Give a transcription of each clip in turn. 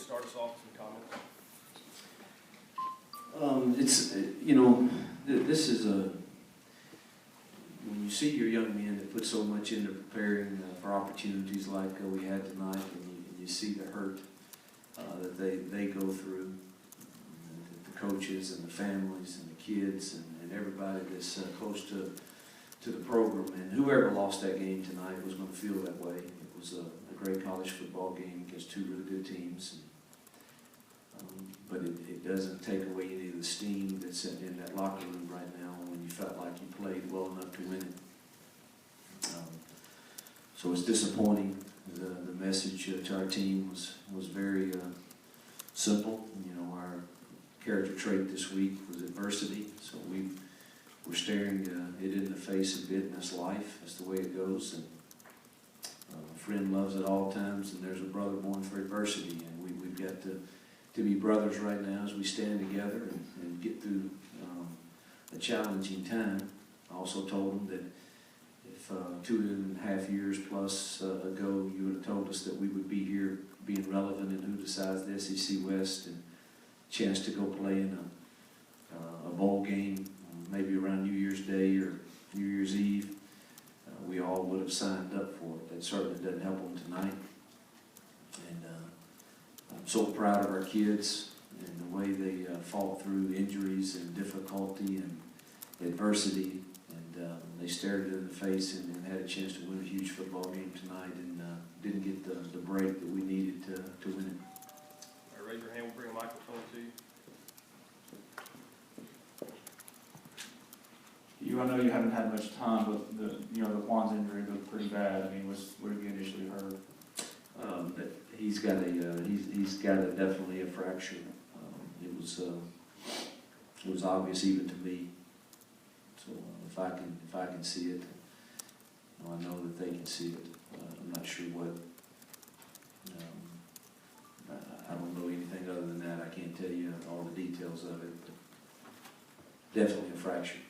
start us off with some comments? This is when you see your young men that put so much into preparing for opportunities like we had tonight, and you see the hurt that they go through, the coaches and the families and the kids and everybody that's close to the program, and whoever lost that game tonight was going to feel that way. It was a great college football game against two really good teams. But it doesn't take away any of the steam that's in that locker room right now when you felt like you played well enough to win it. So it's disappointing. The message to our team was very simple. Our character trait this week was adversity. So we're staring it in the face a bit, and that's life. That's the way it goes. And a friend loves at all times, and there's a brother born for adversity. And we've got to be brothers right now as we stand together and get through a challenging time. I also told them that if 2.5 years plus ago you would have told us that we would be here being relevant in who decides the SEC West and a chance to go play in a bowl game, maybe around New Year's Day or New Year's Eve, we all would have signed up for it. That certainly doesn't help them tonight. And I'm so proud of our kids and the way they fought through injuries and difficulty and adversity, and they stared it in the face and had a chance to win a huge football game tonight, and didn't get the break that we needed to win it. All right, raise your hand. We'll bring a microphone to you. I know you haven't had much time, but the Juan's injury looked pretty bad. I mean, what have you initially heard? He's got definitely a fracture. It was obvious even to me. So if I can see it, I know that they can see it. I'm not sure what. I don't know anything other than that. I can't tell you all the details of it. But definitely a fracture.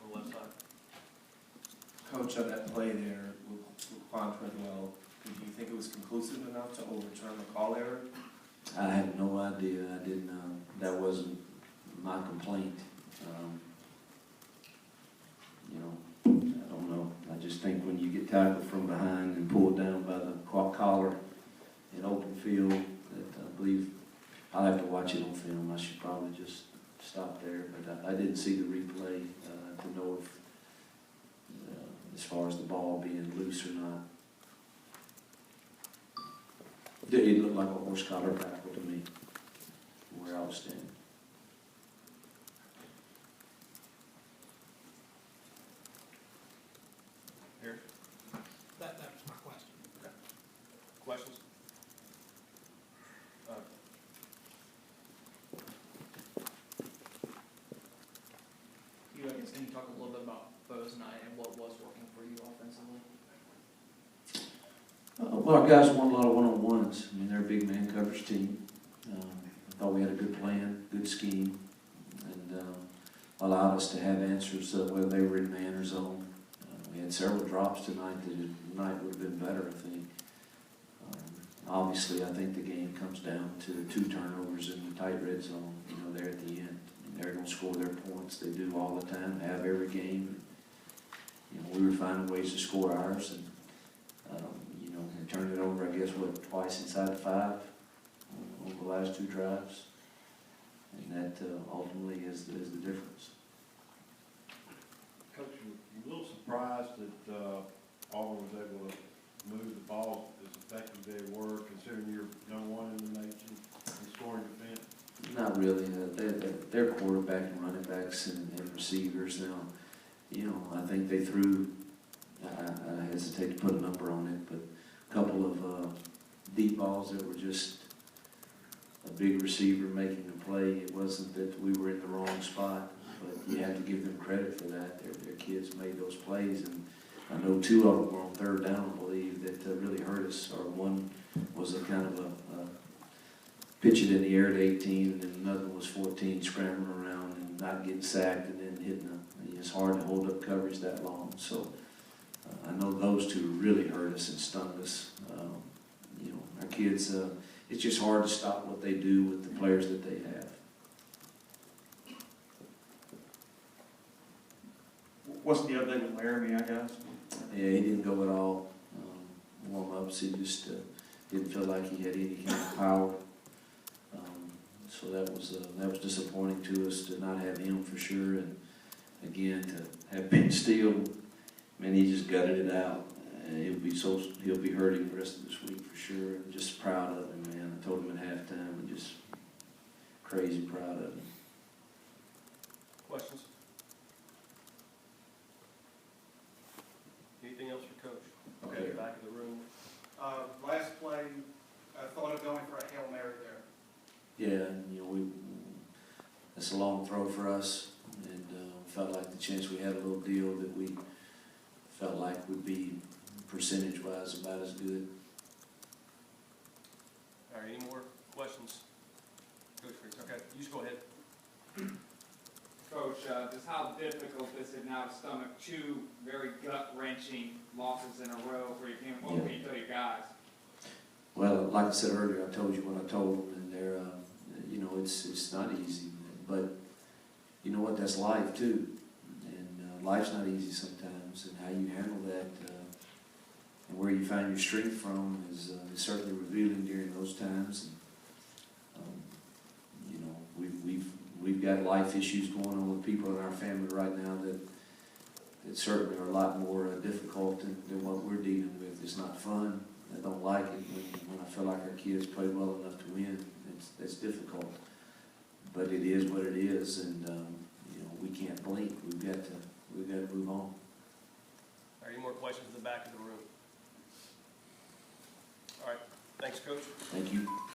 On the left side. Coach, on that play there with Juan Treadwell, did you think it was conclusive enough to overturn the call error? I have no idea. I didn't. That wasn't my complaint. I don't know. I just think when you get tackled from behind and pulled down by the collar in open field, that I believe I'll have to watch it on film. I should probably just stop there. But I didn't see the replay to know if, as far as the ball being loose or not. It looked like a horse collar tackle to me, where I was standing. Here. That was my question. Okay. Questions? Can you talk a little bit about Bo's night and what was working for you offensively? Well, our guys won a lot of one-on-ones. I mean, they're a big man coverage team. I thought we had a good plan, good scheme, and allowed us to have answers whether they were in man or zone. We had several drops tonight that tonight would have been better, I think. Obviously, I think the game comes down to the 2 turnovers in the tight red zone, there at the end. They're going to score their points. They do all the time, have every game. We were finding ways to score ours, and we turned it over, I guess, twice inside the 5 on the last 2 drives, and that ultimately is the difference. Coach, you're a little surprised that Auburn was able to move the ball as effective as they were, considering you're number 1 in the nation in scoring defense? Not really. They're quarterback and running backs and receivers now. I think they threw, I hesitate to put a number on it, but a couple of deep balls that were just a big receiver making a play. It wasn't that we were in the wrong spot, but you have to give them credit for that. Their kids made those plays, and I know 2 of them were on 3rd down, I believe, that really hurt us. Or one was a kind of a pitch it in the air to 18, and then another one was 14, scrambling around and not getting sacked, and then hitting it's hard to hold up coverage that long. So I know those 2 really hurt us and stung us. Our kids, it's just hard to stop what they do with the players that they have. What's the update with Laramie, I guess? Yeah, he didn't go at all. Warm-ups, he just didn't feel like he had any kind of power. So that was disappointing to us to not have him for sure. And again, to have Ben Steele, man, he just gutted it out. He'll be hurting the rest of this week for sure. I'm just proud of him, man. I told him at halftime, I'm just crazy proud of him. Questions? Anything else for Coach? Okay. Back of the room. Last play, I thought of going for a Hail Mary there. Yeah, and that's a long throw for us, and felt like the chance we had a little deal that we felt like would be percentage-wise about as good. All right, any more questions? Coach Freeze, okay, you just go ahead. Coach, just how difficult is it now to stomach two very gut-wrenching losses in a row for your team? What can you tell your guys? Well, like I said earlier, I told you what I told them, and they're, it's not easy, but you know what, that's life too, and life's not easy sometimes, and how you handle that, and where you find your strength from is certainly revealing during those times. And, we've got life issues going on with people in our family right now that certainly are a lot more difficult than what we're dealing with. It's not fun. I don't like it when I feel like our kids play well enough to win. It's difficult, but it is what it is, and we can't blink. We've got to move on. All right, any more questions in the back of the room? All right, thanks, Coach. Thank you.